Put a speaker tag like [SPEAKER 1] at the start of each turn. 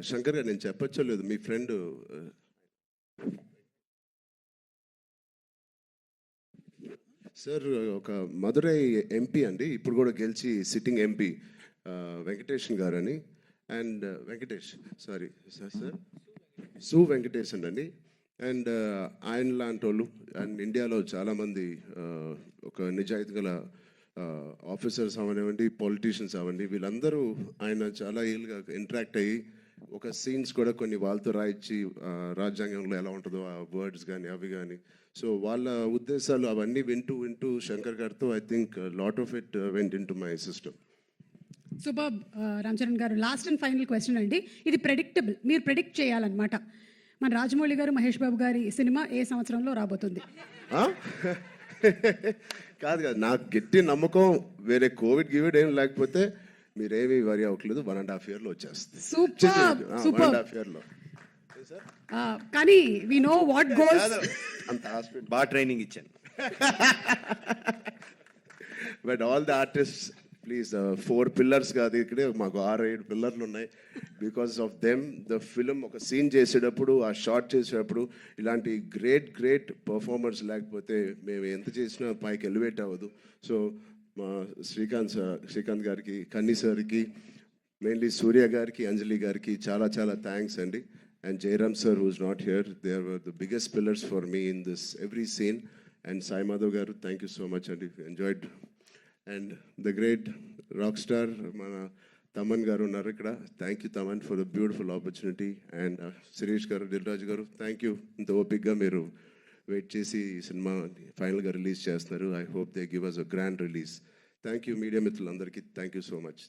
[SPEAKER 1] శంకర్ గారు, నేను చెప్పచ్చో లేదు, మీ ఫ్రెండ్ సార్ ఒక మదురై ఎంపీ అండి, ఇప్పుడు కూడా గెలిచి సిట్టింగ్ ఎంపీ వెంకటేషన్ గారు అని. And Venkatesh, sorry sir sir సు వెంకటేషన్ అండి. అండ్ ఆయన లాంటి వాళ్ళు అండ్ ఇండియాలో చాలామంది ఒక నిజాయితీ గల ఆఫీసర్స్ అవనివ్వండి, పొలిటీషియన్స్ అవ్వండి, వీళ్ళందరూ ఆయన చాలా ఏళ్ళుగా ఇంటరాక్ట్ అయ్యి ఒక సీన్స్ కూడా కొన్ని వాళ్ళతో రాయించి రాజ్యాంగంలో ఎలా ఉంటుందో ఆ వర్డ్స్ కానీ అవి కానీ, సో వాళ్ళ ఉద్దేశాలు అవన్నీ వింటూ వింటూ శంకర్ గారితో I think lot of it went in to my system.
[SPEAKER 2] Super Ram Charan గారు, లాస్ట్ అండ్ ఫైనల్ క్వశ్చన్ అండి. ఇది ప్రెడిక్టబుల్, మీరు ప్రెడిక్ట్ చేయాలన్నమాట. మన రాజమౌళి గారు, మహేష్ బాబు గారి సినిమా ఏ సంవత్సరంలో రాబోతుంది?
[SPEAKER 1] కాదు కాదు, నాకు గట్టి నమ్మకం, వేరే కోవిడ్ గివిడ్ ఏం లేకపోతే మీరేమీ వరి అవ్వట్లేదు, 1.5 yearలో వచ్చేస్తుంది.
[SPEAKER 2] Super super.
[SPEAKER 1] 1.5 yearలో.
[SPEAKER 2] కానీ వి నో వాట్ గోస్.
[SPEAKER 1] అంత హాస్పిటల్
[SPEAKER 3] బాగా ట్రైనింగ్ ఇచ్చాను.
[SPEAKER 1] But all the artist please, 4 pillars కాదు, ఇక్కడే మాకు 6-7 పిల్లర్లు ఉన్నాయి. Because of them the film ఒక సీన్ చేసేటప్పుడు, ఆ షార్ట్ చేసేటప్పుడు ఇలాంటి గ్రేట్ పర్ఫార్మర్స్ లేకపోతే మేము ఎంత చేసినా పైకి ఎలివేట్ అవ్వదు. సో మా శ్రీకాంత్ గారికి, కన్నీ సార్కి, మెయిన్లీ సూర్య గారికి, అంజలి గారికి చాలా థ్యాంక్స్ అండి. And Jayaram sir who's not here, they are the biggest pillars for me in this every scene. And Sai Madhav గారు, థ్యాంక్ యూ సో మచ్ అండి, enjoyed. And the great rock star మన తమన్ గారు ఉన్నారు ఇక్కడ, thank you Thaman for the beautiful opportunity. And Sirish గారు, దిల్ రాజు గారు, thank you, ఇంత ఓపిక్గా మీరు వెయిట్ చేసి ఈ సినిమా ఫైనల్గా రిలీజ్ చేస్తున్నారు. I hope they give us a grand release. Thank you media మిత్రులందరికీ, థ్యాంక్ యూ సో మచ్.